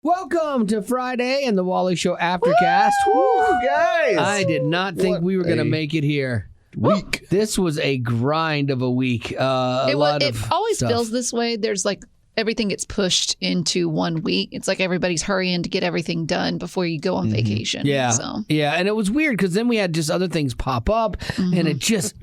Welcome to Friday and the Wally Show Aftercast. Woo, guys! I did not think we were going to make it here. Week. This was a grind of a week. It always feels this way. There's like everything gets pushed into 1 week. It's like everybody's hurrying to get everything done before you go on vacation. Yeah, so. yeah, and it was weird because then we had just other things pop up, and it just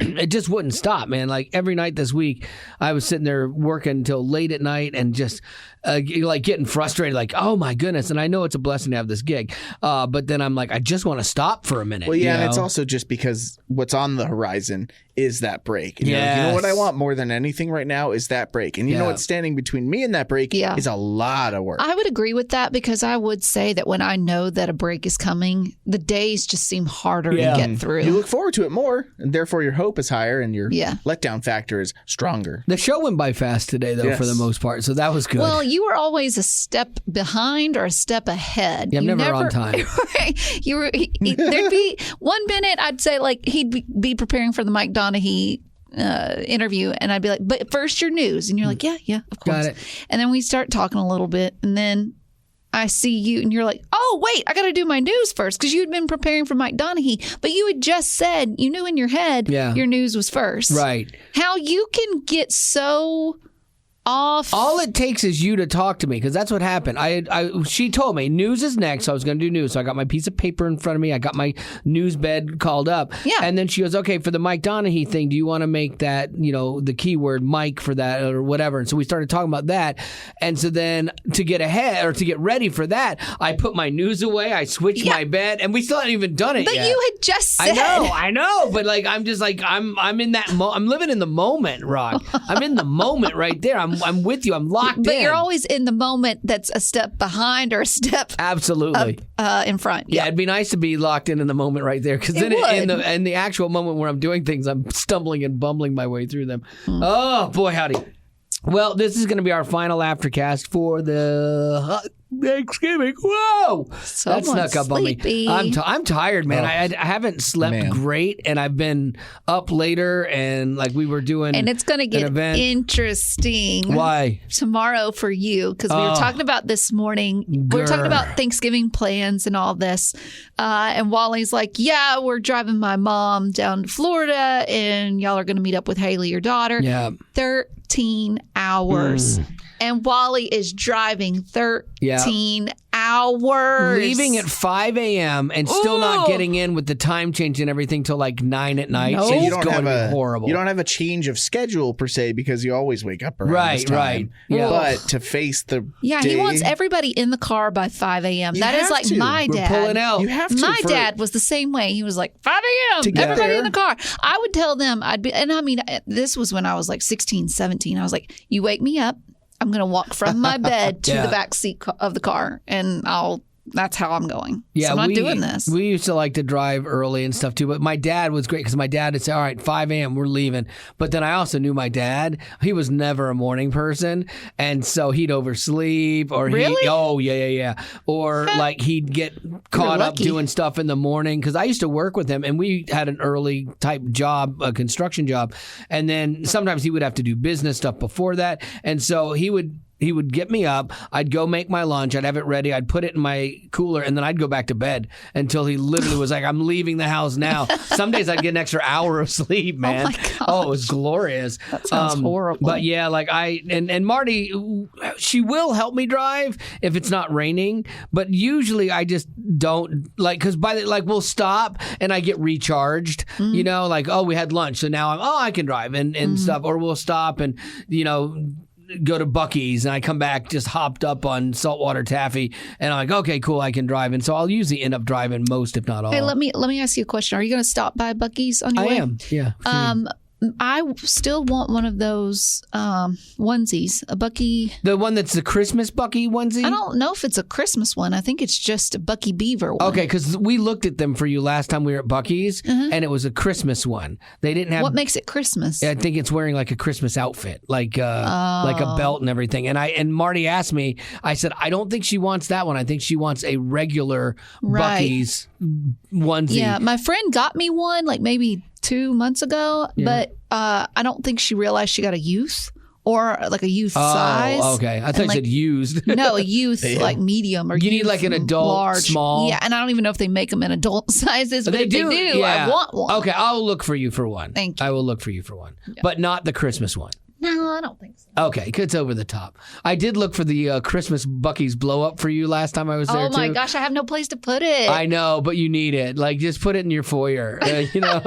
wouldn't stop, man. Like every night this week, I was sitting there working until late at night and just like getting frustrated, like, oh my goodness. And I know it's a blessing to have this gig, but then I'm like, I just want to stop for a minute. Well, yeah, you know? and it's also just because what's on the horizon is that break. And Yes. you know what I want more than anything right now is that break. And you know what's standing between me and that break is a lot of work. I would agree with that because I would say that when I know that a break is coming, the days just seem harder to get through. You look forward to it more, and therefore your hope is higher and your letdown factor is stronger. The show went by fast today, though, for the most part, so that was good. Well, you were always a step behind or a step ahead. Yeah, I'm never on time. Right? There'd be 1 minute I'd say like he'd be preparing for the Mike Donaghy interview, and I'd be like, but first your news, and you're like, yeah, of course. Got it. And then we start talking a little bit, and then I see you, and you're like, oh wait, I got to do my news first because you had been preparing for Mike Donaghy, but you had just said you knew in your head your news was first. Right. How you can get so off. All it takes is you to talk to me, because that's what happened. She told me news is next, so I was going to do news. So I got my piece of paper in front of me. I got my news bed called up. Yeah. And then she goes, okay, for the Mike Donaghy thing, do you want to make that, the keyword Mike for that or whatever? And so we started talking about that. And so then to get ahead or to get ready for that, I put my news away. I switched my bed, and we still hadn't even done it yet. But you had just said. I know. But like, I'm just like, I'm in that I'm living in the moment, Rock. I'm in the moment right there. I'm with you. I'm locked in. But you're always in the moment that's a step behind or a step absolutely up, in front. Yeah, it'd be nice to be locked in the moment right there, because then in the actual moment where I'm doing things, I'm stumbling and bumbling my way through them. Oh, boy, howdy. Well, this is going to be our final Aftercast for the Thanksgiving. Whoa! That snuck up on me. I'm tired, man. I haven't slept great, and I've been up later, and like we were doing and it's going to get interesting. Why? Tomorrow for you, because we were talking about this morning. We were talking about Thanksgiving plans and all this. And Wally's like, yeah, we're driving my mom down to Florida, and y'all are going to meet up with Haley, your daughter. Yeah. 13 hours. And Wally is driving 13 hours. Leaving at 5 a.m. and still not getting in with the time change and everything till like 9 at night. So you don't have horrible. You don't have a change of schedule per se because you always wake up around this time. Right. Yeah. But to face the day, he wants everybody in the car by 5 a.m. That is like my dad. We're pulling out. You have to. My dad was the same way. He was like, 5 a.m. Everybody in the car. I would tell them, this was when I was like 16, 17. I was like, you wake me up. I'm going to walk from my bed to the back seat of the car, and that's how I'm going. Yeah, so I'm not doing this. We used to like to drive early and stuff too, but my dad was great because my dad would say, all right, 5 a.m., we're leaving. But then I also knew my dad. He was never a morning person, and so he'd oversleep or Really? Yeah. Or like he'd get caught up doing stuff in the morning, because I used to work with him, and we had an early type job, a construction job, and then sometimes he would have to do business stuff before that, and so he would get me up. I'd go make my lunch. I'd have it ready. I'd put it in my cooler, and then I'd go back to bed until he literally was like, I'm leaving the house now. Some days I'd get an extra hour of sleep, man. Oh, my gosh. It was glorious. That sounds horrible. But yeah, like and Marty, she will help me drive if it's not raining, but usually I just don't, like, because we'll stop and I get recharged, like, we had lunch, so now I can drive and stuff, or we'll stop and, go to Buc-ee's, and I come back just hopped up on saltwater taffy, and I'm like, okay, cool, I can drive. And so I'll usually end up driving most, if not all. Hey, let me ask you a question. Are you going to stop by Buc-ee's on your way? I am, yeah. I still want one of those onesies, a Bucky. The one that's the Christmas Bucky onesie? I don't know if it's a Christmas one. I think it's just a Bucky Beaver one. Okay, because we looked at them for you last time we were at Buc-ee's, and it was a Christmas one. They didn't have. What makes it Christmas? I think it's wearing like a Christmas outfit, like a belt and everything. And Marty asked me, I said, I don't think she wants that one. I think she wants a regular Buc-ee's onesie. Yeah, my friend got me one like maybe 2 months ago, but I don't think she realized she got a youth or like a youth size. Okay. I thought you said used. No, a youth like medium or you need like an adult large. small. Yeah, and I don't even know if they make them in adult sizes, but if they do, yeah. I want one. Okay, I'll look for you for one. Thank you. I will look for you for one, but not the Christmas one. No, I don't think so. Okay, it's over the top. I did look for the Christmas Buc-ee's blow up for you last time I was there. Oh my gosh, I have no place to put it. I know, but you need it. Like, just put it in your foyer. You know.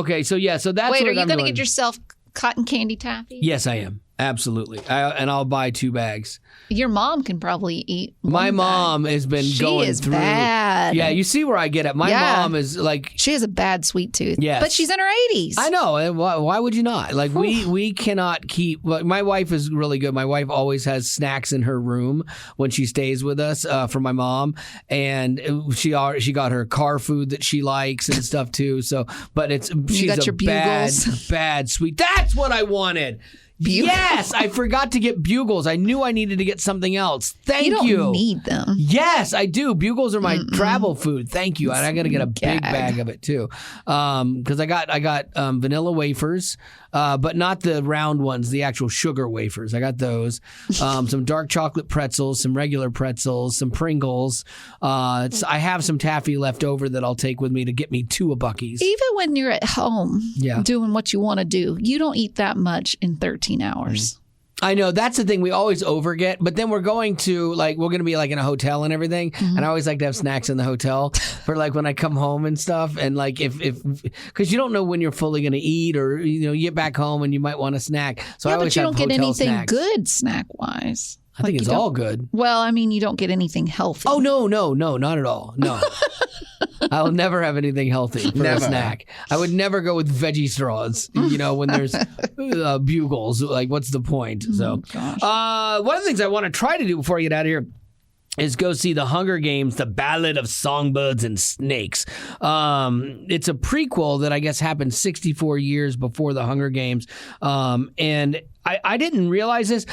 Okay, so that's. Wait, what are you I'm going to doing. get yourself cotton candy taffy? Yes, I am. Absolutely. And I'll buy 2 bags. Your mom can probably eat one My bag. mom has been going She is through. bad. Yeah, you see where I get it. My mom is like. She has a bad sweet tooth. Yes. But she's in her 80s. I know. And why would you not? Like, we cannot keep. My wife is really good. My wife always has snacks in her room when she stays with us for my mom. And she got her car food that she likes and stuff too. So, but she's got your bugles. bad sweet. That's what I wanted. Yes, I forgot to get bugles. I knew I needed to get something else. Thank you. You don't need them. Yes, I do. Bugles are my travel food. Thank you. And I got to get a big bag of it too, because I got vanilla wafers, but not the round ones, the actual sugar wafers. I got those. Some dark chocolate pretzels, some regular pretzels, some Pringles. I have some taffy left over that I'll take with me to get me to a Buc-ee's. Even when you're at home doing what you want to do, you don't eat that much in 13 hours. I know, that's the thing we always overget, but then we're going to be like in a hotel and everything, and I always like to have snacks in the hotel for like when I come home and stuff, and like if because you don't know when you're fully going to eat, or you get back home and you might want a snack. So I always but you have don't get anything snacks. Good snack wise. I think it's all good. Well, I mean, you don't get anything healthy. Oh no, not at all. No. I'll never have anything healthy for a snack. I would never go with veggie straws, when there's bugles. Like, what's the point? So, one of the things I want to try to do before I get out of here is go see The Hunger Games, The Ballad of Songbirds and Snakes. It's a prequel that I guess happened 64 years before The Hunger Games. And I didn't realize this.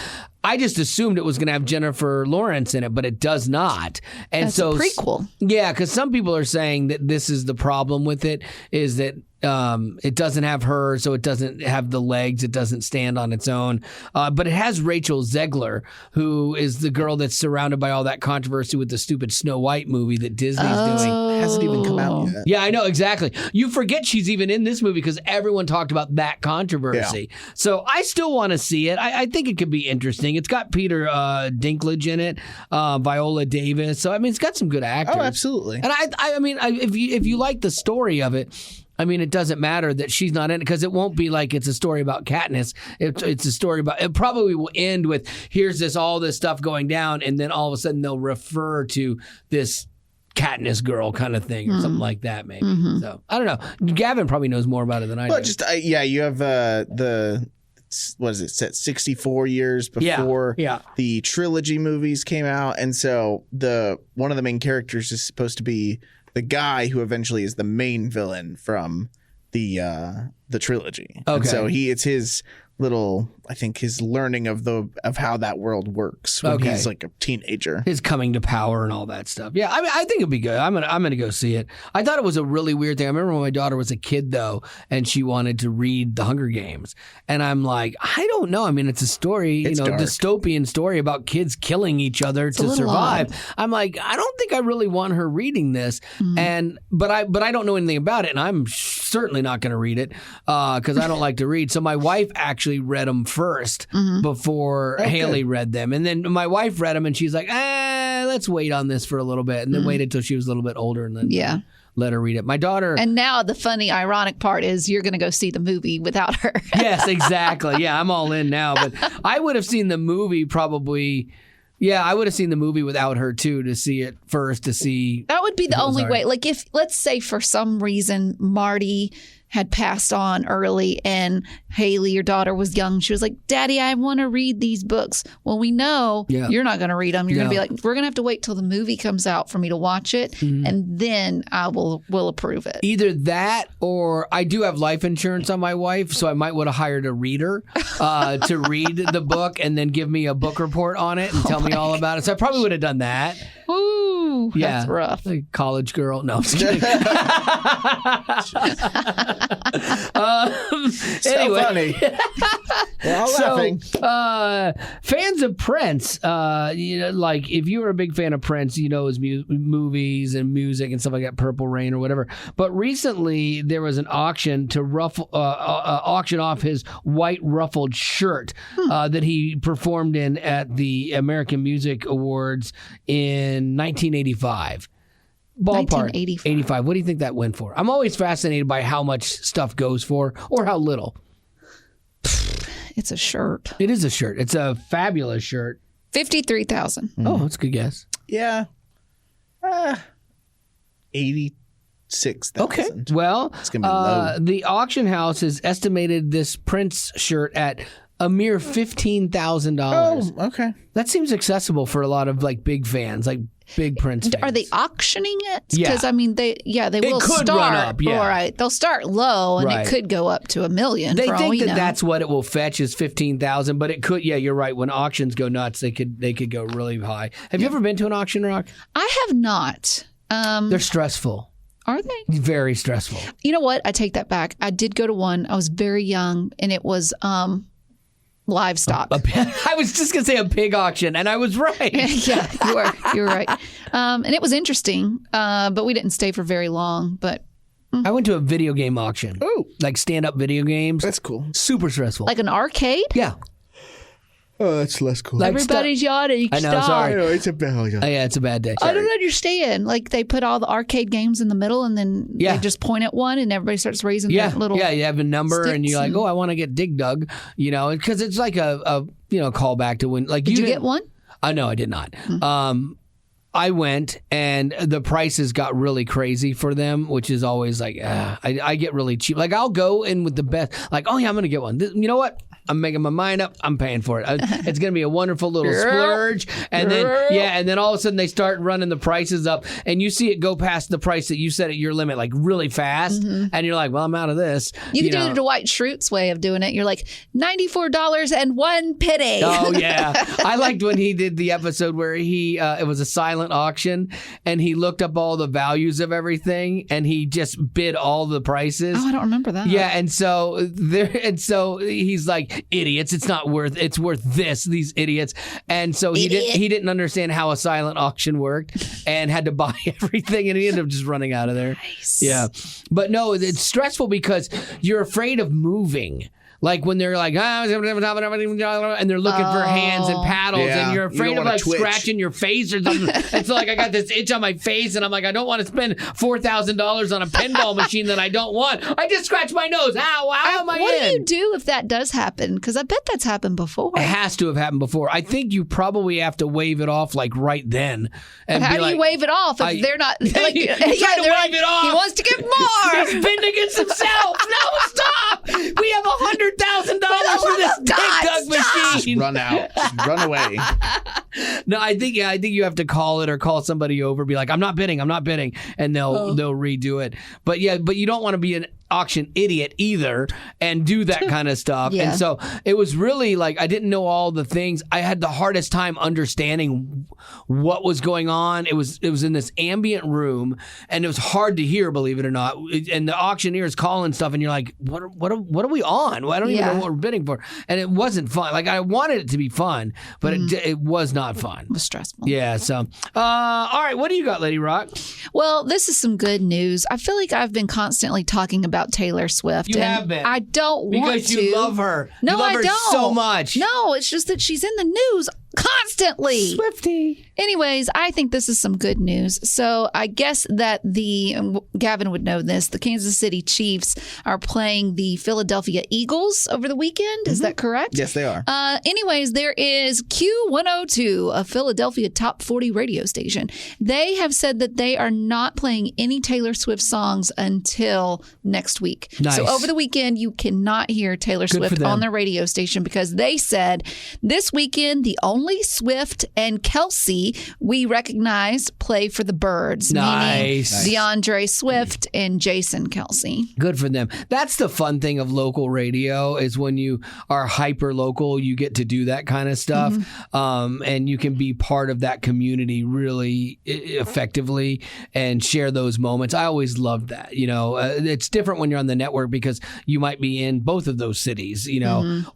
I just assumed it was going to have Jennifer Lawrence in it, but it does not. And That's a prequel. Yeah, because some people are saying that this is the problem with it, is that it doesn't have her, so it doesn't have the legs. It doesn't stand on its own. But it has Rachel Zegler, who is the girl that's surrounded by all that controversy with the stupid Snow White movie that Disney's doing. It hasn't even come out yet. Yeah, I know, exactly. You forget she's even in this movie because everyone talked about that controversy. Yeah. So I still want to see it. I think it could be interesting. It's got Peter Dinklage in it, Viola Davis. So, I mean, it's got some good actors. Oh, absolutely. And I mean, if you like the story of it, I mean, it doesn't matter that she's not in it, because it won't be like it's a story about Katniss. It's a story about. It probably will end with here's all this stuff going down, and then all of a sudden they'll refer to this Katniss girl kind of thing or something like that, maybe. Mm-hmm. So I don't know. Gavin probably knows more about it than I do. Well, you have the. What is it? Set 64 years before the trilogy movies came out, and so one of the main characters is supposed to be the guy who eventually is the main villain from the trilogy. Okay. And so it's his little, I think, his learning of how that world works when he's like a teenager. His coming to power and all that stuff. Yeah, I mean, I think it'd be good. I'm gonna go see it. I thought it was a really weird thing. I remember when my daughter was a kid though, and she wanted to read The Hunger Games, and I'm like, I don't know. I mean, it's a story, dark. Dystopian story about kids killing each other to survive. Odd. I'm like, I don't think I really want her reading this, but I don't know anything about it, and I'm certainly not going to read it because I don't like to read. So my wife actually read them first before Haley read them, and then my wife read them, and she's like, let's wait on this for a little bit, and then waited till she was a little bit older, and then let her read it. My daughter. And now the funny, ironic part is you're going to go see the movie without her. Yes, exactly. Yeah, I'm all in now, but I would have seen the movie probably. Yeah, I would have seen the movie without her too, to see it first, to see. That would be the only way. Like, if, let's say for some reason Marty had passed on early and Haley, your daughter, was young. She was like, Daddy, I want to read these books. Well, we know you're not going to read them. You're going to be like, we're going to have to wait till the movie comes out for me to watch it, and then I will approve it. Either that, or I do have life insurance on my wife, so I might would have hired a reader to read the book and then give me a book report on it and tell me all about it. So I probably would have done that. Ooh. Ooh, that's rough. Like college girl. No, I'm just kidding. Anyway. Funny. We're all laughing. Fans of Prince, like if you were a big fan of Prince, his movies and music and stuff like that, Purple Rain or whatever. But recently there was an auction to auction off his white ruffled shirt that he performed in at the American Music Awards in 1985. Ballpark 85. What do you think that went for? I'm always fascinated by how much stuff goes for or how little. It's a shirt. It is a shirt. It's a fabulous shirt. $53,000. Oh, that's a good guess. Yeah. 86,000. Okay. Well, it's gonna be low. The auction house has estimated this Prince shirt at a mere $15,000. Oh, okay. That seems accessible for a lot of like big fans, like big Prince fans. Are they auctioning it? Yeah. Because I mean, they will could start. run up, yeah. All right, they'll start low, and it could go up to $1 million. They for all think we that know. that's what it will fetch is $15,000, but it could. Yeah, you're right. When auctions go nuts, they could go really high. Have you ever been to an auction, Rock? I have not. They're stressful. Are they? Very stressful. You know what? I take that back. I did go to one. I was very young, and it was livestock. I was just going to say a pig auction, and I was right. Yeah, you were right. And it was interesting, but we didn't stay for very long. But I went to a video game auction. Oh. Like stand-up video games. That's cool. Super stressful. like an arcade? Yeah. Oh, that's less cool. Like Everybody's yawning. I know, Stop. sorry. No, it's a bell. Yeah, it's a bad day. I don't understand. Like they put all the arcade games in the middle, and then they just point at one, and everybody starts raising their little. Yeah, you have a number, and you're like, sticks oh, I want to get Dig Dug, because it's like a callback to when. Like, Did you get one? No, I did not. I went, and the prices got really crazy for them, which is always like, I get really cheap. Like, I'll go in with the best, like, oh, yeah, I'm going to get one. You know what? I'm making my mind up. I'm paying for it. It's going to be a wonderful little splurge. And then all of a sudden they start running the prices up, and you see it go past the price that you set at your limit, like really fast. And you're like, well, I'm out of this. You can do the Dwight Schrute's way of doing it. You're like, $94.01. Oh, yeah. I liked when he did the episode where it was a silent auction, and he looked up all the values of everything, and he just bid all the prices. Oh, I don't remember that. Yeah, and so he's like, idiots, it's worth this, these idiots. And so he didn't understand how a silent auction worked and had to buy everything, and he ended up just running out of there. Nice. Yeah. But no, it's stressful because you're afraid of moving. Like when they're like, and they're looking for hands and paddles, and you're afraid of like scratching your face or something. It's like I got this itch on my face, and I'm like, I don't want to spend $4,000 on a pinball machine that I don't want. I just scratch my nose. Ow, am I in? What do you do if that does happen? Because I bet that's happened before. It has to have happened before. I think you probably have to wave it off like right then. And how do you wave it off if they're not? Like, trying to wave it off. He wants to get more. He's pinned against himself. No, stop. We have $100,000 for this Dig Dug machine. Just run out. Just run away. No, I think you have to call it or call somebody over, be like, I'm not bidding, and they'll redo it. But you don't want to be an auction idiot either and do that kind of stuff. Yeah. And so it was really like I didn't know all the things. I had the hardest time understanding what was going on. It was in this ambient room, and it was hard to hear, believe it or not. And the auctioneer is calling stuff, and you're like, what are we on? Well, I don't even know what we're bidding for. And it wasn't fun. Like I wanted it to be fun, but it was not fun. It was stressful. Yeah. So, all right, what do you got, Lady Rock? Well, this is some good news. I feel like I've been constantly talking about Taylor Swift. You have been. I don't want to. Because you love her. No, you love I her don't. so much. No, it's just that she's in the news constantly. Swiftie. Anyways, I think this is some good news. So I guess that Gavin would know this, the Kansas City Chiefs are playing the Philadelphia Eagles over the weekend. Is that correct? Yes, they are. Anyways, there is Q102, a Philadelphia top 40 radio station. They have said that they are not playing any Taylor Swift songs until next week. Nice. So over the weekend, you cannot hear Taylor Swift on the radio station because they said this weekend, the only Finley, Swift, and Kelsey, we recognize play for the Birds. Nice. Meaning DeAndre Swift and Jason Kelsey. Good for them. That's the fun thing of local radio is when you are hyper local, you get to do that kind of stuff. And you can be part of that community really effectively and share those moments. I always loved that. It's different when you're on the network because you might be in both of those cities,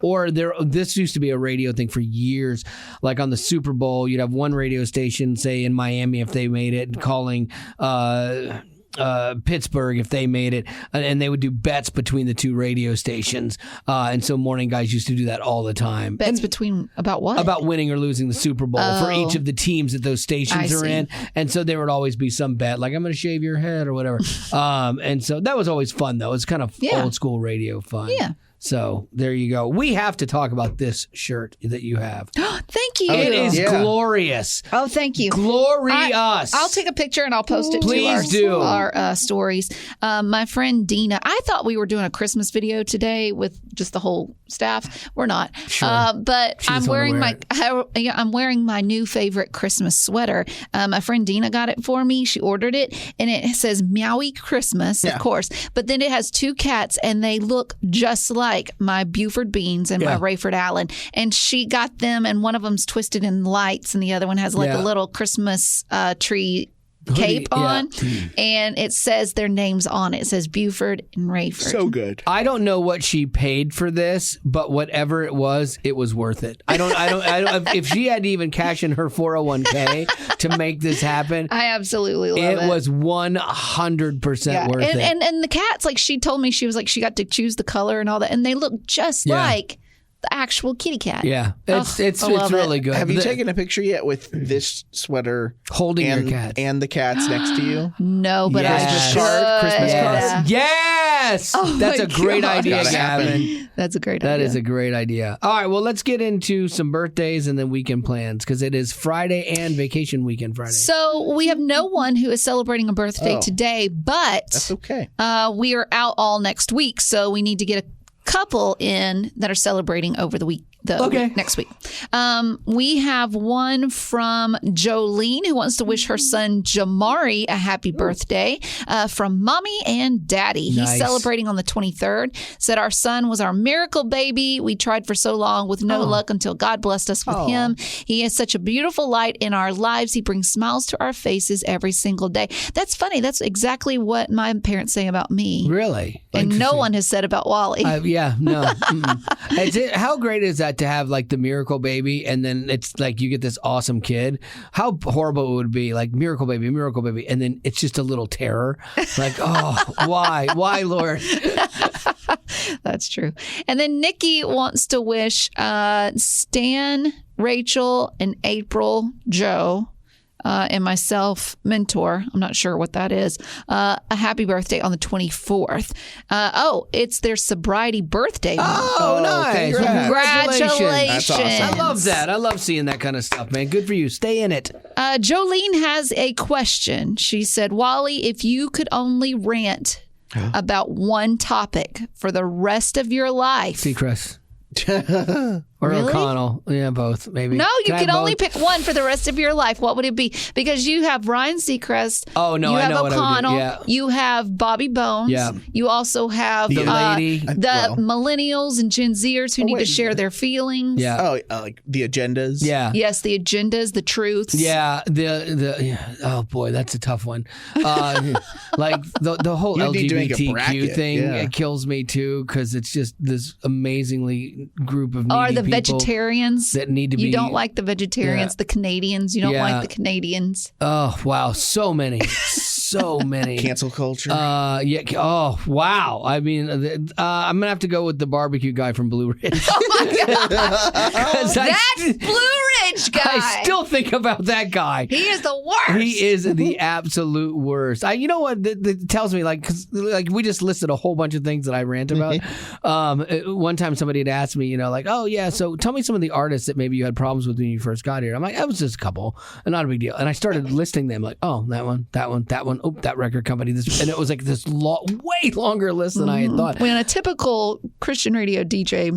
or this used to be a radio thing for years. Like on the Super Bowl, you'd have one radio station, say in Miami, if they made it, calling Pittsburgh if they made it, and they would do bets between the two radio stations. And so morning guys used to do that all the time. Bets between about what? About winning or losing the Super Bowl for each of the teams that those stations are in. And so there would always be some bet, like I'm going to shave your head or whatever. And so that was always fun, though. It's kind of old school radio fun. Yeah. So there you go. We have to talk about this shirt that you have. Thank you. It is glorious. Oh, thank you. Glorious. I'll take a picture and I'll post it to our stories. My friend Dina, I thought we were doing a Christmas video today with just the whole staff. We're not. Sure. But I'm wearing my new favorite Christmas sweater. My friend Dina got it for me. She ordered it and it says Meowie Christmas, of course. But then it has two cats and they look just like my Buford beans and my Rayford Allen. And she got them and one of them's twisted in lights and the other one has like a little Christmas tree cape on, and it says their names on it. It says Buford and Rayford. So good. I don't know what she paid for this, but whatever it was worth it. I don't. If she had to even cash in her 401k to make this happen, I absolutely love it. It was 100% worth it. And the cats, like she told me, she was like she got to choose the color and all that, and they look just like the actual kitty cat. Yeah, it's really good. Have you taken a picture yet with this sweater holding your cat and the cats next to you? No, but I should. Christmas card. Yes, that's a great idea, Gavin. That's a great idea. That is a great idea. All right, well, let's get into some birthdays and then weekend plans because it is Friday and vacation weekend Friday. So we have no one who is celebrating a birthday today, but that's okay. We are out all next week, so we need to get a couple in that are celebrating over the week. Next week. We have one from Jolene who wants to wish her son Jamari a happy birthday from Mommy and Daddy. He's celebrating on the 23rd. Said our son was our miracle baby. We tried for so long with no luck until God blessed us with him. He is such a beautiful light in our lives. He brings smiles to our faces every single day. That's funny. That's exactly what my parents say about me. Really? And no one has said about Wally. No. How great is that to have like the miracle baby and then it's like you get this awesome kid? How horrible it would be, like miracle baby, and then it's just a little terror. Like, why, Lord? That's true. And then Nikki wants to wish Stan, Rachel, and April, Joe, and myself, Mentor, I'm not sure what that is, a happy birthday on the 24th. It's their sobriety birthday month. Oh, nice. Congratulations. That's awesome. I love that. I love seeing that kind of stuff, man. Good for you. Stay in it. Jolene has a question. She said, Wally, if you could only rant about one topic for the rest of your life. Seacrest. Or really? O'Connell. Yeah, both, maybe. No, you can only pick one for the rest of your life. What would it be? Because you have Ryan Seacrest. Oh, no, you I have know O'Connell. what I would do. Yeah. You have Bobby Bones. Yeah. You also have the lady. The millennials and Gen Zers who need to share their feelings. Yeah. Like the agendas. Yeah. Yes, the agendas, the truths. Yeah. Oh, boy, that's a tough one. Like the whole LGBTQ thing, it kills me, too, because it's just this amazingly group of needy people. Vegetarians that need to be. You don't like the vegetarians, the Canadians. You don't like the Canadians. Oh, wow. So many. So many. Cancel culture. Oh, wow. I mean, I'm going to have to go with the barbecue guy from Blue Ridge. Oh, my God. That's Blue Ridge guy. I still think about that guy. He is the worst. He is the absolute worst. You know what? That tells me, cause we just listed a whole bunch of things that I rant about. One time somebody had asked me, oh, yeah, so tell me some of the artists that maybe you had problems with when you first got here. I'm like, that was just a couple, not a big deal. And I started listing them, like, oh, that one. Oh, that record company. This, and it was like this way longer list than I had thought. When a typical Christian radio DJ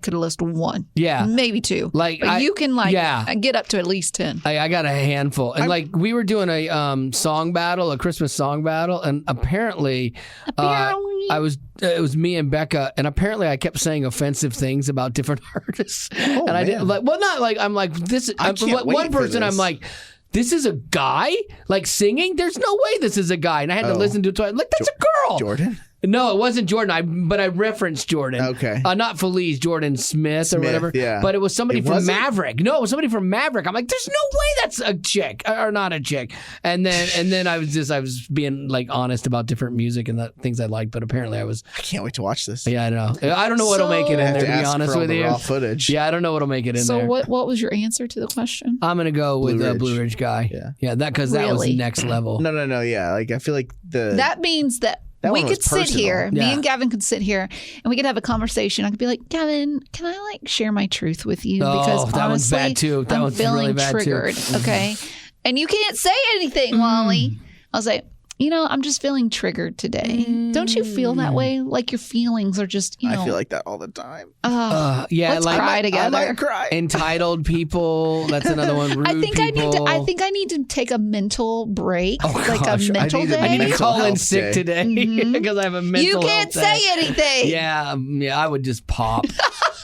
could list one. Yeah. Maybe two. But you can Yeah. I get up to at least 10. I got a handful. And like we were doing a song battle, a Christmas song battle, and apparently it was me and Becca, and apparently I kept saying offensive things about different artists. Oh, and I didn't like, well, not like, I'm like, this, one person, I'm like, this is a guy like singing? There's no way this is a guy. And I had to listen to it twice. Like, that's a girl. Jordan? No, it wasn't Jordan. But I referenced Jordan. Okay. Not Felice, Jordan Smith or whatever. Yeah. But it was somebody from Maverick. No, it was somebody from Maverick. I'm like, there's no way that's a chick or not a chick. And then I was being like honest about different music and the things I liked. But apparently I can't wait to watch this. Yeah, I know. I don't know what'll make it in there. To be honest with you, raw footage. Yeah, I don't know what'll make it in there. So what was your answer to the question? I'm gonna go with the Blue Ridge guy. Yeah, that because that was next level. No. Yeah, like I feel like that means that. We could sit here, me and Gavin could sit here, and we could have a conversation. I could be like, Gavin, can I like share my truth with you? Because that one's bad too. That one's really bad triggered, too. Okay, and you can't say anything, Wally. I was like, I'm just feeling triggered today. Don't you feel that way? Like your feelings are just, I feel like that all the time. Let's cry together. I might cry. Entitled people. That's another one. Rude people. I think I need to take a mental break, like a mental day. I need to call in sick today because I have a mental. You can't say anything. Yeah, I would just pop.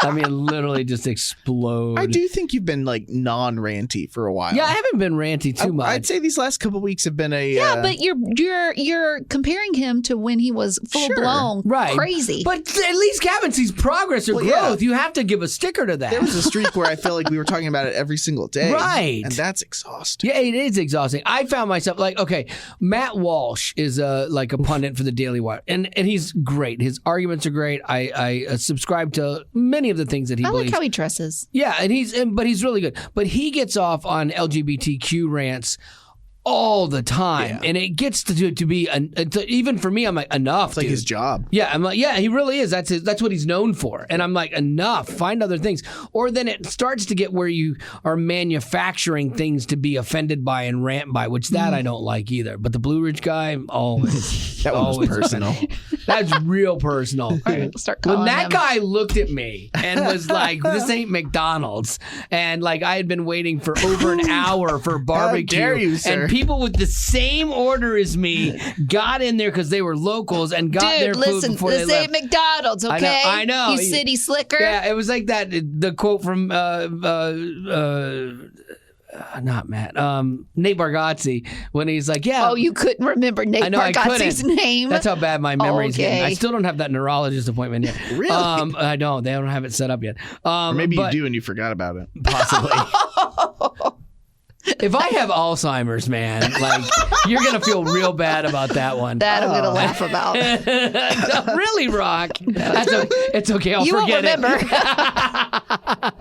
I mean, literally just explode. I do think you've been like non-ranty for a while. Yeah, I haven't been ranty too much. I'd say these last couple weeks have been but you're comparing him to when he was full blown crazy. But at least Gavin sees progress or growth. Yeah. You have to give a sticker to that. There was a streak where I felt like we were talking about it every single day. Right. And that's exhausting. Yeah, it is exhausting. I found myself like, okay, Matt Walsh is like a pundit for the Daily Wire. And he's great. His arguments are great. I subscribe to many of the things that he believes. I like how he dresses. Yeah, but he's really good. But he gets off on LGBTQ rants all the time, and it gets to be even for me. I'm like, enough. It's like his job. Yeah, I'm like, yeah, he really is. That's what he's known for. And I'm like, enough. Find other things. Or then it starts to get where you are manufacturing things to be offended by and rant by, which that I don't like either. But the Blue Ridge guy, always that one was personal. That's real personal. Start when that guy looked at me and was like, "This ain't McDonald's," and like I had been waiting for over an hour for barbecue, how dare you, sir? And people with the same order as me got in there because they were locals and got their food before they left. This ain't McDonald's, okay? I know. You city slicker. Yeah, it was like that. The quote from not Matt, Nate Bargatze, when he's like, yeah. Oh, you couldn't remember Nate Bargatze's name? That's how bad my memory's getting. I still don't have that neurologist appointment yet. Really? I don't. They don't have it set up yet. Or maybe you do and you forgot about it. Possibly. If I have Alzheimer's, man, like you're gonna feel real bad about that one. That I'm gonna laugh about. Really, Rock? It's okay. I'll forget it. You won't remember.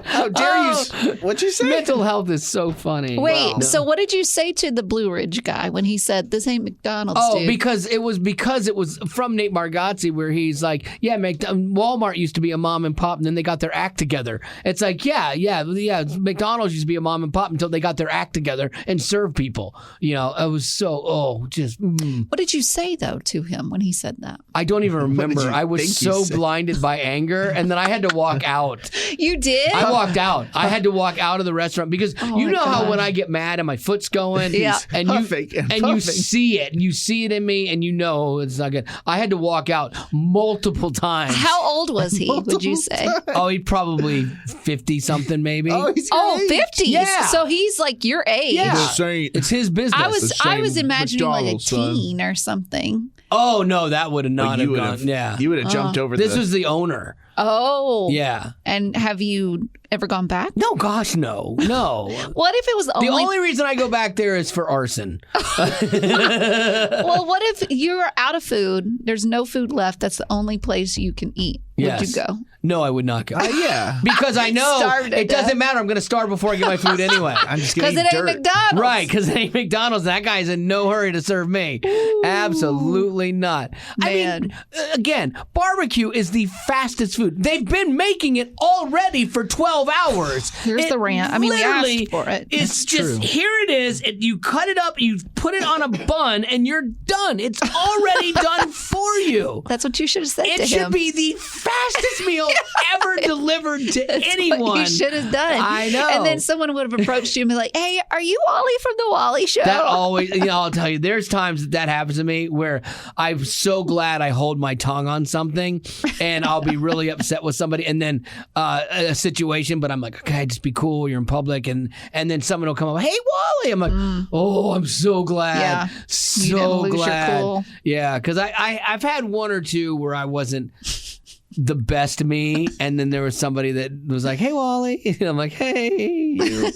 How dare you? What'd you say? Mental health is so funny. Wait, so what did you say to the Blue Ridge guy when he said this ain't McDonald's? Oh, dude? because it was from Nate Bargatze where he's like, yeah, Walmart used to be a mom and pop, and then they got their act together. It's like, yeah. McDonald's used to be a mom and pop until they got their act together and serve people. I was so What did you say though to him when he said that? I don't even remember. I was so blinded by anger, and then I had to walk out. You did? I walked out. I had to walk out of the restaurant because how when I get mad and my foot's going, and you see it in me, and it's not good. I had to walk out multiple times. How old was he? Would you say? Oh, he's probably 50 something, maybe. Oh, he's 50s. Yeah. So he's like your age. Yeah. It's his business. I was imagining like a teen or something. Oh no, that would have not have gone. You would have jumped over. This was the owner. Oh. Yeah. And have you ever gone back? No, gosh, no. What if it was the only reason I go back there is for arson? Well, what if you're out of food? There's no food left. That's the only place you can eat. Would you go? No, I would not go. Yeah. Because I know it doesn't matter. I'm going to starve before I get my food anyway. I'm just going to eat dirt. Because it ain't McDonald's. Right, because it ain't McDonald's. That guy's in no hurry to serve me. Ooh. Absolutely not. Man. I mean, again, barbecue is the fastest food. They've been making it already for 12 hours. Here's the rant. I mean, we asked for it. It's just, here it is. You cut it up, you put it on a bun, and you're done. It's already done for you. That's what you should have said to him. It should be the fastest meal ever delivered to anyone. What you should have done. I know. And then someone would have approached you and be like, hey, are you Wally from the Wally show? That always, I'll tell you, there's times that happens to me where I'm so glad I hold my tongue on something and I'll be really upset with somebody and then a situation, but I'm like, okay, just be cool. You're in public. And then someone will come up, hey, Wally. I'm like, oh, I'm so glad. Yeah. So You didn't lose glad. your cool. Yeah, because I've had one or two where I wasn't the best me, and then there was somebody that was like, hey, Wally. And I'm like, hey,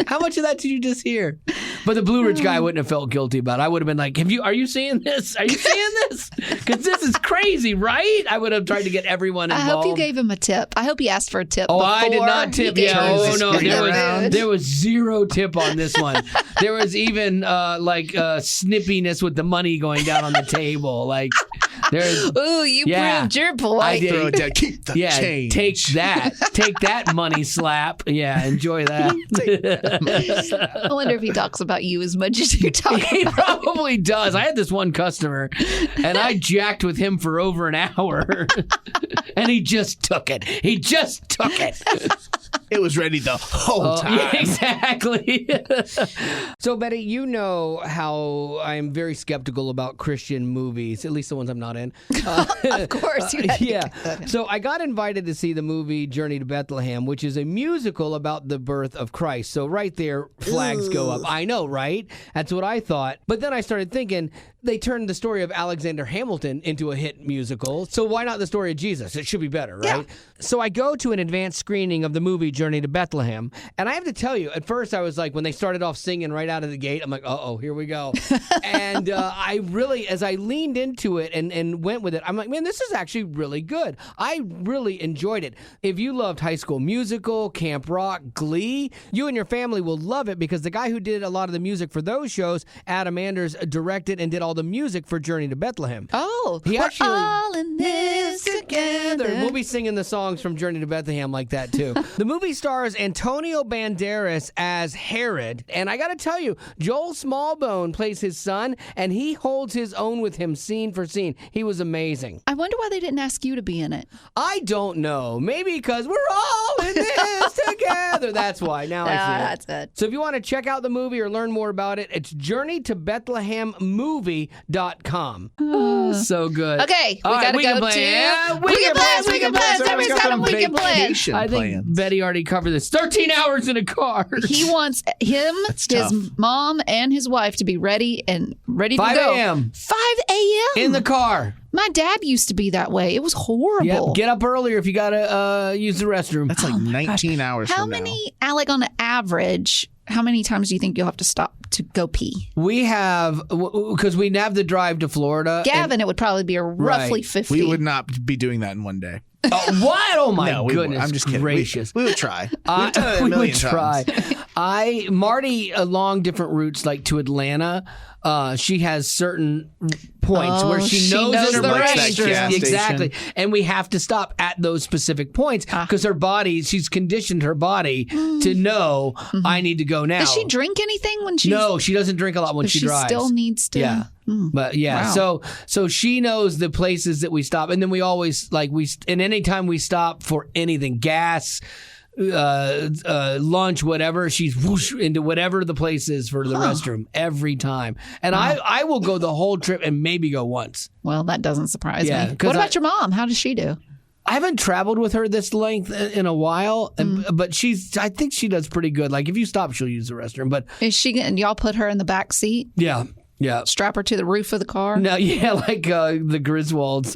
how much of that did you just hear? But the Blue Ridge guy wouldn't have felt guilty about it. I would have been like, are you seeing this? Are you seeing this? Because this is crazy, right? I would have tried to get everyone involved. I hope you gave him a tip. I hope he asked for a tip. Oh, I did not tip. Yeah. Oh, no. There was zero tip on this one. There was even snippiness with the money going down on the table. Like, there's. Ooh, you proved your point. I did. Throw it down. Keep the change. Take that money slap. Yeah, enjoy that. I wonder if he talks about you as much as you talk He about probably does. I had this one customer, and I jacked with him for over an hour, and he just took it. It was ready the whole time. Yeah, exactly. So, Betty, you know how I'm very skeptical about Christian movies, at least the ones I'm not in. Of course. Yeah. So I got invited to see the movie Journey to Bethlehem, which is a musical about the birth of Christ. So right there, flags go up. I know, right? That's what I thought. But then I started thinking, they turned the story of Alexander Hamilton into a hit musical. So why not the story of Jesus? It should be better, right? Yeah. So I go to an advanced screening of the movie Journey to Bethlehem. And I have to tell you, at first I was like, when they started off singing right out of the gate, I'm like, uh-oh, here we go. And I really, as I leaned into it and went with it, I'm like, man, this is actually really good. I really enjoyed it. If you loved High School Musical, Camp Rock, Glee, you and your family will love it because the guy who did a lot of the music for those shows, Adam Anders, directed and did all the music for Journey to Bethlehem. Oh, we're all in this together. We'll be singing the songs from Journey to Bethlehem like that, too. The movie stars Antonio Banderas as Herod, and I got to tell you, Joel Smallbone plays his son, and he holds his own with him scene for scene. He was amazing. I wonder why they didn't ask you to be in it. I don't know. Maybe because we're all in this together. That's why. Now I see it. That's it. So if you want to check out the movie or learn more about it, it's journeytobethlehemmovie.com. So good. Okay, we got to go to Weekend Plans. Everybody's got a Weekend Plan. I think Betty already covered this. 13 hours in a car. He wants his mom, and his wife to be ready to go. 5 a.m. 5 a.m. in the car. My dad used to be that way. It was horrible. Yep. Get up earlier if you got to use the restroom. That's like 19 hours How from now. many, Alec, on average, how many times do you think you'll have to stop to go pee? We have, because we have the drive to Florida. Gavin, it would probably be roughly 50. We would not be doing that in one day. What? Oh my goodness! I'm just kidding. Gracious. We would try. We've done it a we million would try. times. Marty, along different routes, like to Atlanta, she has certain points where she knows the restaurant. Exactly. Station. And we have to stop at those specific points because her body, she's conditioned her body to know I need to go now. Does she drink anything when she's... No, she doesn't drink a lot when she drives. She still needs to... Yeah. But yeah, wow. So she knows the places that we stop, and then we always and anytime we stop for anything, gas, lunch, whatever, she's whoosh into whatever the place is for the restroom every time. And I will go the whole trip and maybe go once. Well, that doesn't surprise me. Yeah, What about your mom? How does she do? I haven't traveled with her this length in a while, but I think she does pretty good. Like if you stop, she'll use the restroom. But Is she? And y'all put her in the back seat? Yeah. Yeah. Strap her to the roof of the car? No, yeah, like the Griswolds.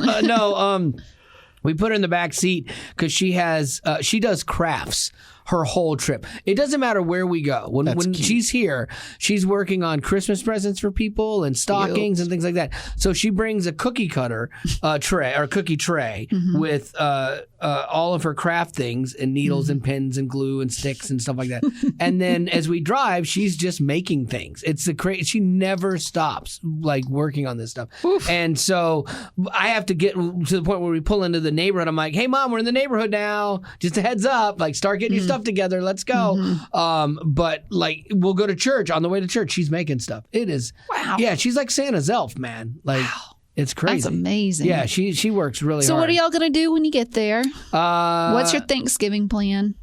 We put her in the back seat because she does crafts her whole trip. It doesn't matter where we go. When she's here, she's working on Christmas presents for people and stockings and things like that. So she brings a cookie cutter tray or cookie tray with all of her craft things and needles and pins and glue and sticks and stuff like that. And then as we drive, she's just making things. It's she never stops like working on this stuff. Oof. And so I have to get to the point where we pull into the neighborhood. I'm like, hey mom, we're in the neighborhood now. Just a heads up, like start getting your stuff together. Let's go. But like we'll go to church. On the way to church, she's making stuff. It is. Wow. Yeah, she's like Santa's elf, man. Like. Wow. It's crazy. That's amazing. Yeah, she works really hard. So what are y'all going to do when you get there? What's your Thanksgiving plan?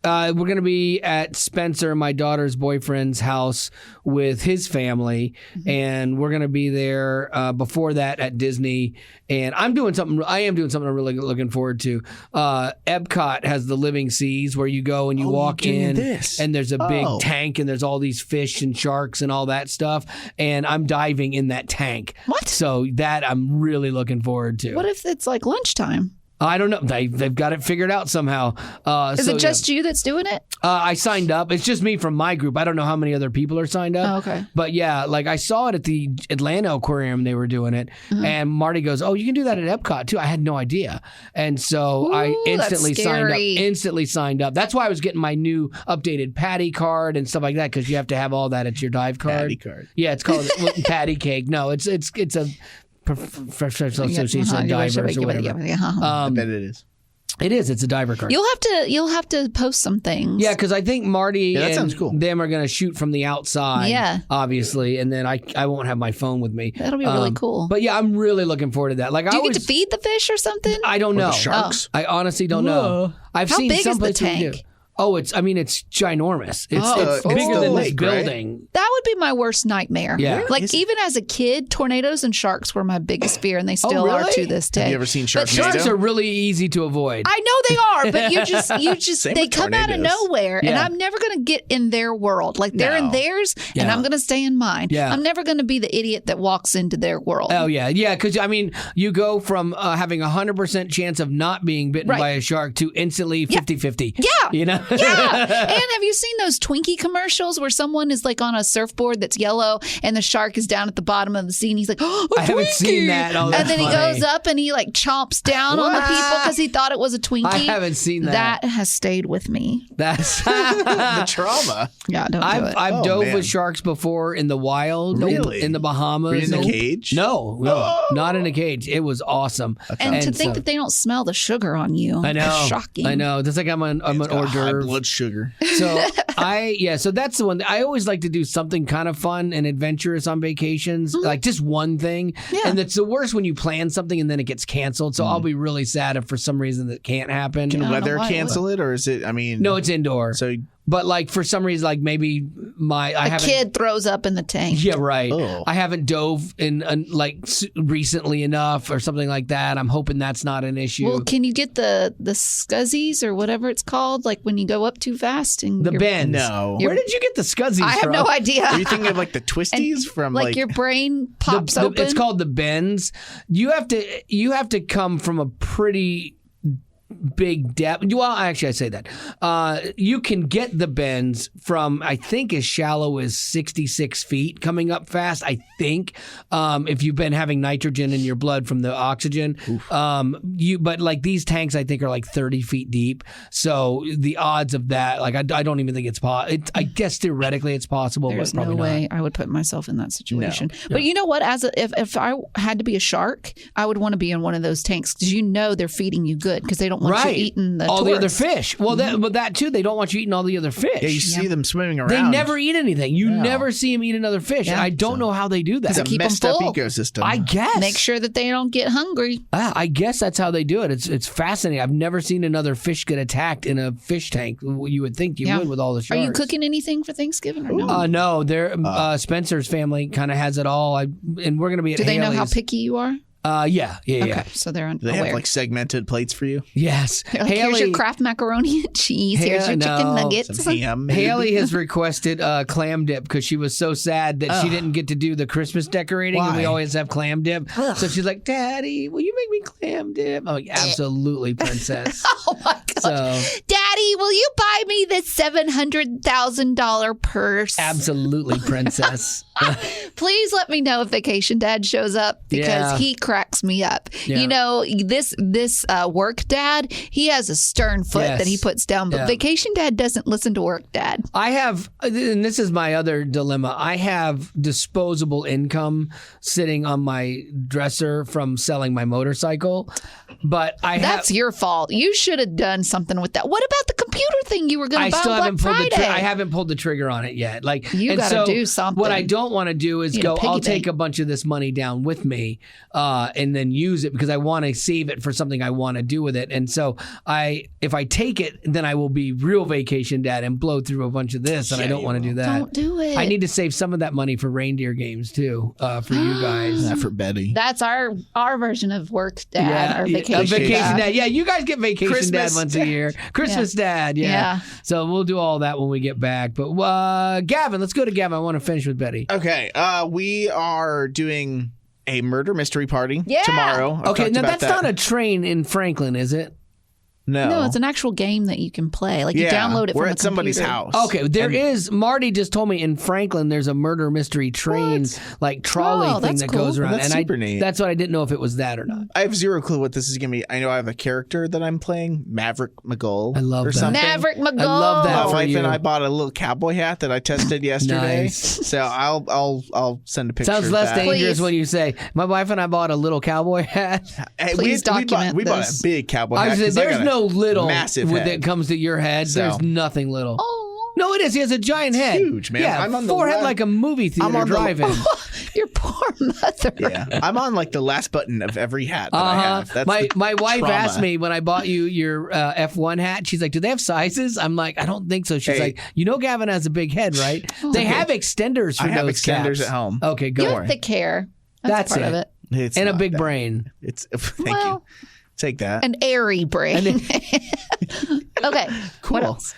We're going to be at Spencer, my daughter's boyfriend's house with his family, and we're going to be there before that at Disney. And I am doing something I'm really looking forward to. Epcot has the Living Seas where you go and you walk in, and there's a big tank, and there's all these fish and sharks and all that stuff. And I'm diving in that tank. What? So that I'm really looking forward to. What if it's like lunchtime? I don't know. They've got it figured out somehow. Is it just you that's doing it? I signed up. It's just me from my group. I don't know how many other people are signed up. Oh, okay. But yeah, like I saw it at the Atlanta Aquarium. They were doing it. And Marty goes, "Oh, you can do that at Epcot too." I had no idea. And so I instantly signed up. That's why I was getting my new updated Patty card and stuff like that, because you have to have all that at your dive card. Patty card. Yeah, it's called Patty Cake. No, it's a Professional Association of Divers or whatever. I bet it is. It is. It's a diver card. You'll have to post some things. Yeah, because I think Marty that and sounds cool. them are going to shoot from the outside. Yeah. Obviously, and then I won't have my phone with me. That'll be really cool. But yeah, I'm really looking forward to that. Like, do you get to feed the fish or something? I don't know. The sharks? I honestly don't know. I've How seen big some is the places tank? do. Oh, it's ginormous. It's it's bigger the than lake, this right? building. That would be my worst nightmare. Yeah. Really? Like even as a kid, tornadoes and sharks were my biggest fear, and they still are really? to this day. Have you ever seen But Sharknado? Sharks are really easy to avoid. I know they are, but you just Same they with come out of tornadoes. nowhere, and Yeah. I'm never going to get in their world. Like they're in No. theirs, and Yeah. I'm going to stay in mine. Yeah. I'm never going to be the idiot that walks into their world. Oh, yeah. Yeah, because, I mean, you go from having 100% chance of not being bitten Right. by a shark to instantly 50-50. Yeah. You know? Yeah. And have you seen those Twinkie commercials where someone is like on a surfboard that's yellow and the shark is down at the bottom of the sea and he's like, "Oh, a I haven't Twinkie!" seen that. Oh, that's and then he funny. goes up and he like chomps down on the people because he thought it was a Twinkie. I haven't seen that. That has stayed with me. That's... The trauma. Yeah, don't do it. I've dove man. with sharks before in the wild, Really? in the Bahamas. Were you in a cage? No, not in a cage. It was awesome. And to think that they don't smell the sugar on you. I know, It's shocking. I know. That's like I'm an It's got hors high d'oeuvre. blood sugar. So that's the one. I always like to do something kind of fun and adventurous on vacations, like just one thing. Yeah. And it's the worst when you plan something and then it gets canceled. So I'll be really sad if for some reason that can't happen. Can don't know weather why it cancel it, or is it? I mean, No, it's indoor. So But like for some reason, like maybe I haven't. kid throws up in the tank. Yeah, right. Oh. I haven't dove in recently enough or something like that. I'm hoping that's not an issue. Well, can you get the scuzzies or whatever it's called? Like when you go up too fast and the bends. No. Where did you get the scuzzies I have from? no idea. Are you thinking of like the twisties from like your brain pops open? It's called the bends. You have to come from a pretty big depth. Well, actually, I say that. You can get the bends from, I think, as shallow as 66 feet coming up fast, I think, if you've been having nitrogen in your blood from the oxygen. But like these tanks, I think, are like 30 feet deep. So the odds of that, like, I don't even think it's possible. I guess theoretically it's possible, There's but probably no way not. I would put myself in that situation. But you know what? If I had to be a shark, I would want to be in one of those tanks because they're feeding you good because they don't want you eating all the other tourists. fish. Well, but that too, they don't want you eating all the other fish. Yeah, you see them swimming around. They never eat anything. You No. never see them eat another fish. Yeah. And I don't know how they do that. It's a keep 'em messed up full. ecosystem. I guess. Make sure that they don't get hungry. I guess that's how they do it. It's fascinating. I've never seen another fish get attacked in a fish tank. You would think you would with all the sharks. Are you cooking anything for Thanksgiving or no? No, they're Spencer's family kind of has it all. And we're going to be at Do they know how Haley's. picky you are? Yeah. Okay, so they're Do they aware. have like segmented plates for you? Yes. Like, here's your Kraft macaroni and cheese. Here's your chicken nuggets. Some ham, maybe? Haley has requested clam dip because she was so sad that she didn't get to do the Christmas decorating, and we Why? always have clam dip. So she's like, "Daddy, will you make me clam dip?" I'm like, "Absolutely, princess." Oh my god! So, Daddy, will you buy me this $700,000 purse? absolutely, princess. Please let me know if Vacation Dad shows up because Yeah. he cracks me up. Yeah. You know, this work dad, he has a stern foot Yes. that he puts down, but Yeah. Vacation Dad doesn't listen to work dad. I have, and this is my other dilemma. I have disposable income sitting on my dresser from selling my motorcycle, but I have. That's your fault. You should have done something with that. What about the computer computer thing you were going to buy still on haven't Black pulled Friday. I haven't pulled the trigger on it yet. Like you got to do something. What I don't want to do is go. I'll take bank. a bunch of this money down with me, and then use it because I want to save it for something I want to do with it. And so if I take it, then I will be real vacation dad and blow through a bunch of this, and I don't want to do that. Don't do it. I need to save some of that money for reindeer games too, for you guys. Not for Betty. That's our version of work dad or vacation dad. Yeah, you guys get vacation Christmas dad once a year. Christmas dad, yeah. So we'll do all that when we get back. But Gavin, let's go to Gavin. I want to finish with Betty. Okay, we are doing a murder mystery party Yeah. tomorrow. Okay, now that's not a train in Franklin, is it? No, it's an actual game that you can play. Like you download it from we're a at somebody's computer. house. Okay, there is. Marty just told me in Franklin there's a murder mystery train, like trolley thing that's that cool. goes around. That's and super neat. That's what I didn't know if it was that or not. I have zero clue what this is going to be. I know I have a character that I'm playing, Maverick McGull. I love or that. something. Maverick McGull. I love that. My for wife you. and I bought a little cowboy hat that I tested yesterday. Nice. So I'll send a picture. Sounds of less that. dangerous Please. when you say, my wife and I bought a little cowboy hat. Hey, Please we document bought this. a big cowboy I hat. was saying, 'cause I there's got a no little massive when head. it comes to your head. So- There's nothing little. Oh, No, it is. He has a giant head. huge, man. Yeah, I'm on the forehead left- like a movie theater I'm on the- drive-in. your poor mother. Yeah, I'm on like the last button of every hat that I have. That's My wife trauma. asked me when I bought you your F1 hat. She's like, "Do they have sizes?" I'm like, "I don't think so." She's like, "You know, Gavin has a big head, right? They have extenders for I have those extenders caps. at home. Okay, You go. have thick hair. That's part it. of it. It's And a not big that. brain. It's thank you. Well, Take that. An airy brain. Okay. Cool. What else?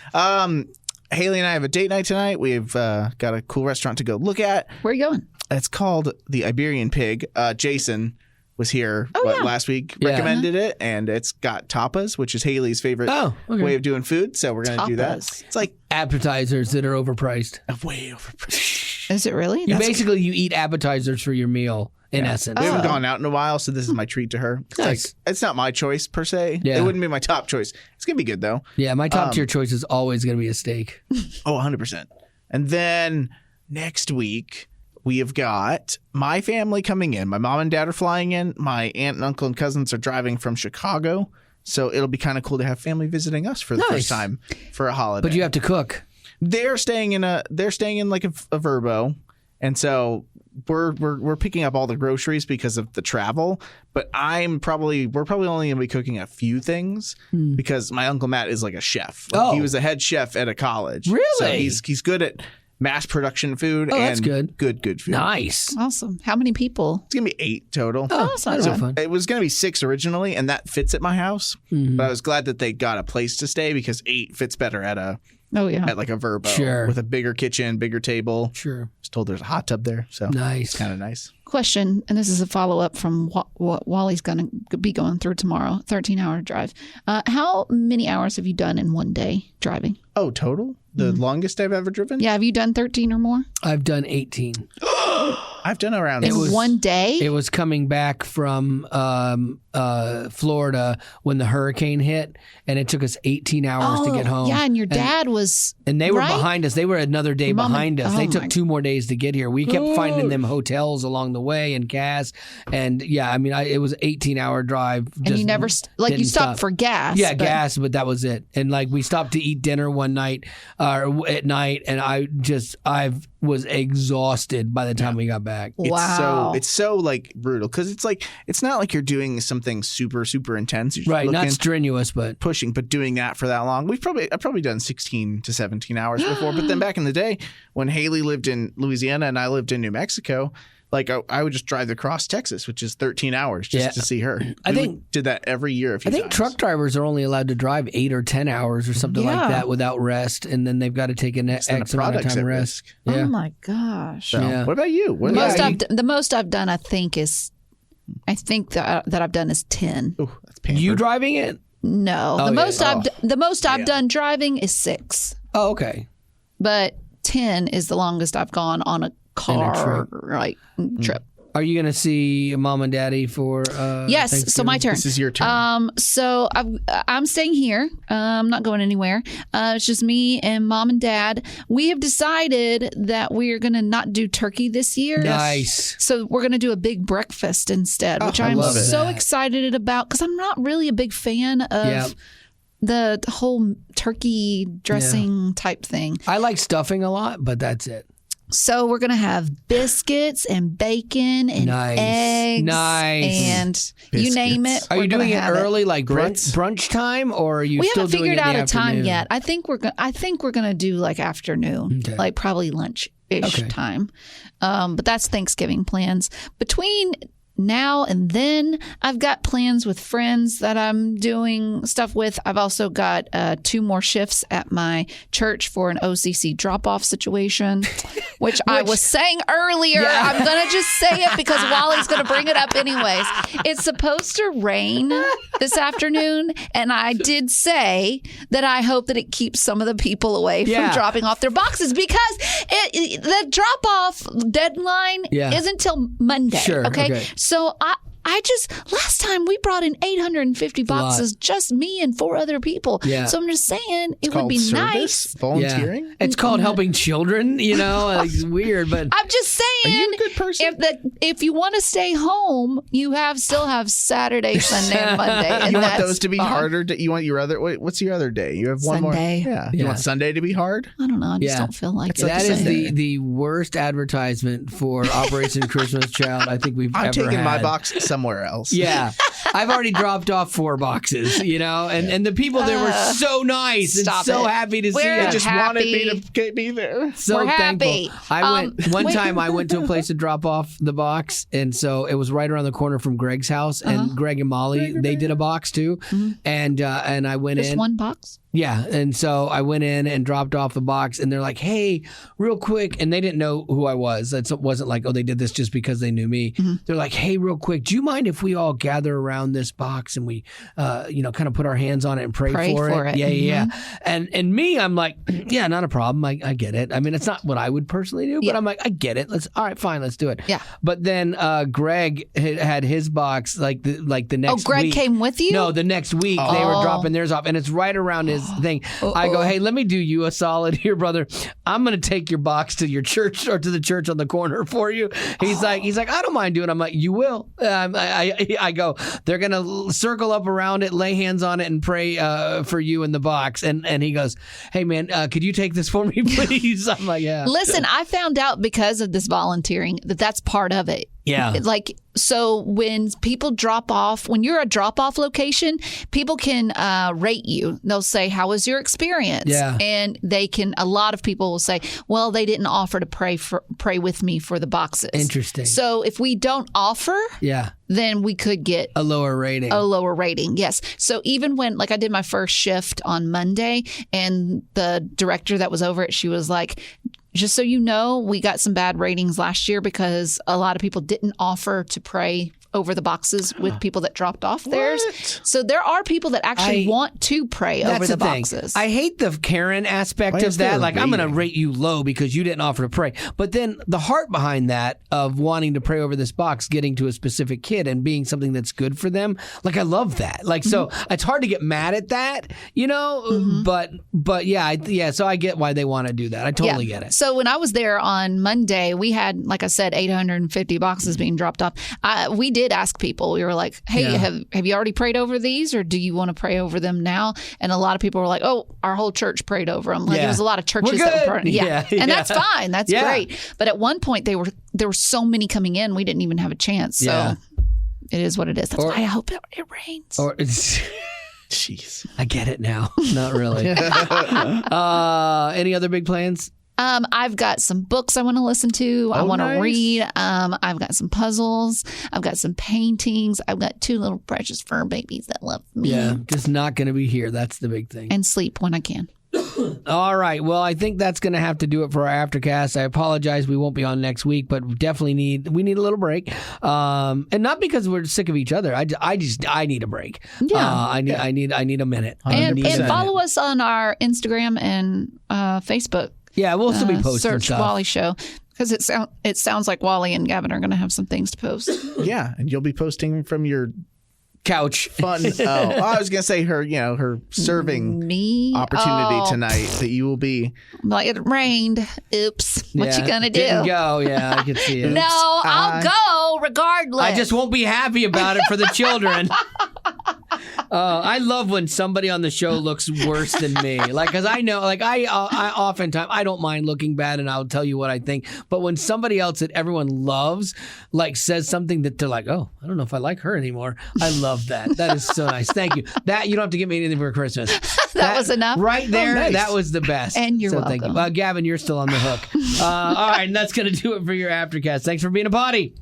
Haley and I have a date night tonight. We've got a cool restaurant to go look at. Where are you going? It's called the Iberian Pig. Jason was here last week, Yeah. recommended it, and it's got tapas, which is Haley's favorite way of doing food. So we're going to do that. Tapas. It's like Appetizers that are overpriced. way overpriced. Is it really? You basically you eat appetizers for your meal in essence. We haven't gone out in a while, so this is my treat to her. It's Nice. like it's not my choice per se. Yeah. It wouldn't be my top choice. It's gonna be good though. Yeah, my top tier choice is always going to be a steak. Oh, 100%. And then next week we have got my family coming in. My mom and dad are flying in. My aunt and uncle and cousins are driving from Chicago. So it'll be kind of cool to have family visiting us for the Nice. first time for a holiday. But you have to cook. They're staying in like a Verbo, and so we're picking up all the groceries because of the travel. But we're probably only gonna be cooking a few things because my uncle Matt is like a chef. Oh. He was a head chef at a college. Really? So he's good at mass production food. Oh, and that's good. Good food. Nice. Awesome. How many people? It's gonna be 8 total. Oh, that's not That'll bad. be fun. It was going to be 6 originally, and that fits at my house. But I was glad that they got a place to stay because 8 fits better at Oh, yeah. like a Verbo. Sure. With a bigger kitchen, bigger table. Sure. I was told there's a hot tub there, so Nice. kind of nice. Question, and this is a follow-up from what Wally's going to be going through tomorrow, 13-hour drive. How many hours have you done in one day driving? Oh, total? The longest I've ever driven? Yeah, have you done 13 or more? I've done 18. I've done around In was- one day? It was coming back from Florida when the hurricane hit, and it took us 18 hours to get home. Yeah, and your dad was... And they were right? behind us. They were another day Your mom and- behind us. oh They my- took 2 more days to get here. We kept finding them hotels along the way and gas. And yeah, I mean, it was an 18-hour drive. And you never... you didn't stopped stop. for gas. Yeah, but- gas, but that was it. And like we stopped to eat dinner one night at night, and I was exhausted by the time we got back. Wow. It's so like brutal because it's not like you're doing something super intense. You're just Right, not looking, strenuous, but pushing, but doing that for that long. I've probably done 16 to 17 hours before. But then back in the day when Haley lived in Louisiana and I lived in New Mexico, like I would just drive across Texas, which is 13 hours just to see her. I We think- did that every year. A few I think times. truck drivers are only allowed to drive 8 or 10 hours or something Yeah. like that without rest, and then they've got to take an X then the amount of product's time at rest. risk. Yeah. Oh, my gosh. So, Yeah. What about you? What The about most I've done, I think that I've done is 10. Ooh, that's painful. You driving it? No, Oh, the yeah. most I've done driving is 6, Oh, okay. but 10 is the longest I've gone on a car trip. Are you going to see mom and daddy for Yes, so my turn. This is your turn. So I'm staying here. I'm not going anywhere. It's just me and mom and dad. We have decided that we are going to not do turkey this year. Nice. So we're going to do a big breakfast instead, which I I'm love it. so excited about because I'm not really a big fan of the whole turkey dressing type thing. I like stuffing a lot, but that's it. So we're going to have biscuits and bacon and eggs. And biscuits. You name it. Are you doing it early, like brunch time, or are you still doing it in the afternoon? We haven't figured out a time yet. I think we're going to do like afternoon, like probably lunch-ish time. But that's Thanksgiving plans. Between now and then, I've got plans with friends that I'm doing stuff with. I've also got 2 more shifts at my church for an OCC drop-off situation, which I was saying earlier. Yeah. I'm going to just say it because Wally's going to bring it up anyways. It's supposed to rain this afternoon, and I did say that I hope that it keeps some of the people away from dropping off their boxes because the drop-off deadline isn't until Monday. Sure, okay. So I just, last time we brought in 850 boxes, just me and 4 other people. Yeah. So I'm just saying it would be nice. Volunteering? Yeah. It's called helping children, it's weird, but I'm just saying, are you a good person? If you want to stay home, you still have Saturday, Sunday, and Monday. And you want those to be harder? You want your other, what's your other day? You have one Sunday. More? Yeah. You want Sunday to be hard? I don't know. I just don't feel like it. That is the worst advertisement for Operation Christmas Child I think we've ever had. I'm taking my box somewhere else. Yeah. I've already dropped off 4 boxes, and the people there were so nice and so happy to see it. They just wanted me to be there. So we're thankful. Happy. One time I went to a place to drop off the box, and so it was right around the corner from Greg's house, and Greg and Molly, they did a box too, and I went in. Just one box? Yeah, and so I went in and dropped off the box, and they're like, hey, real quick, and they didn't know who I was. It wasn't like, they did this just because they knew me. They're like, hey, real quick, do you mind if we all gather around this box and we, kind of put our hands on it and pray for it? Yeah. And me, I'm like, yeah, not a problem. I get it. I mean, it's not what I would personally do, but I'm like, I get it. All right, fine, let's do it. Yeah. But then Greg had his box like the next week. Oh, Greg came with you? No, the next week they were dropping theirs off, and it's right around his thing. I go, hey, let me do you a solid here, brother. I'm going to take your box to your church or to the church on the corner for you. He's like, I don't mind doing it. I'm like, you will. I go, they're going to circle up around it, lay hands on it, and pray for you in the box. And he goes, hey, man, could you take this for me, please? I'm like, yeah. Listen, I found out because of this volunteering that's part of it. Yeah. So when people drop off, when you're a drop-off location, people can rate you. They'll say, how was your experience? Yeah. And a lot of people will say, well, they didn't offer to pray with me for the boxes. Interesting. So if we don't offer, then we could get a lower rating. Yes. So even when, I did my first shift on Monday, and the director that was over it, she was like, just so you know, we got some bad ratings last year because a lot of people didn't offer to pray over the boxes with people that dropped off theirs. So there are people that actually want to pray over the boxes. I hate the Karen aspect of that. Like, I'm going to rate you low because you didn't offer to pray. But then the heart behind that of wanting to pray over this box, getting to a specific kid and being something that's good for them. I love that. So it's hard to get mad at that, but yeah. So I get why they want to do that. I totally get it. So when I was there on Monday, we had, like I said, 850 boxes being dropped off. We did ask people. We were like, hey, have you already prayed over these, or do you want to pray over them now? And a lot of people were like, oh, our whole church prayed over them. There was a lot of churches that were praying. And that's fine. That's great. But at one point, there were so many coming in, we didn't even have a chance. So it is what it is. That's why I hope it rains. Jeez, I get it now. Not really. Any other big plans? I've got some books I want to listen to. I want to read. I've got some puzzles. I've got some paintings. I've got 2 little precious fur babies that love me. Yeah, just not going to be here. That's the big thing. And sleep when I can. All right. Well, I think that's going to have to do it for our Aftercast. I apologize. We won't be on next week, but we definitely need a little break. And not because we're sick of each other. I need a break. Yeah. I need a minute. And follow us on our Instagram and Facebook. Yeah, we'll still be posting search stuff. Wally Show, because it sounds like Wally and Gavin are going to have some things to post. Yeah, and you'll be posting from your couch. Fun. I was going to say her serving opportunity tonight that you will be. Like, it rained. Oops. What you going to do? Didn't go. Yeah, I can see it. No, I'll go regardless. I just won't be happy about it for the children. I love when somebody on the show looks worse than me. Like, because I know, like, I oftentimes, I don't mind looking bad and I'll tell you what I think. But when somebody else that everyone loves, like, says something that they're like, oh, I don't know if I like her anymore. I love that. That is so nice. Thank you. That, you don't have to give me anything for Christmas. That was enough? Right there. Oh, nice. That was the best. And you're welcome. Thank you. Gavin, you're still on the hook. All right. And that's going to do it for your Aftercast. Thanks for being a potty.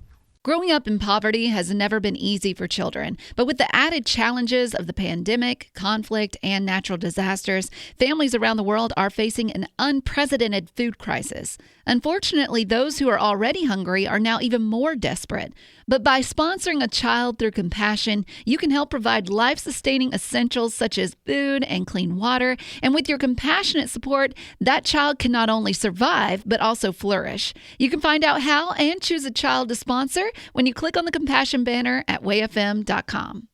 Growing up in poverty has never been easy for children, but with the added challenges of the pandemic, conflict, and natural disasters, families around the world are facing an unprecedented food crisis. Unfortunately, those who are already hungry are now even more desperate. But by sponsoring a child through compassion, you can help provide life-sustaining essentials such as food and clean water. And with your compassionate support, that child can not only survive, but also flourish. You can find out how and choose a child to sponsor when you click on the compassion banner at wayfm.com.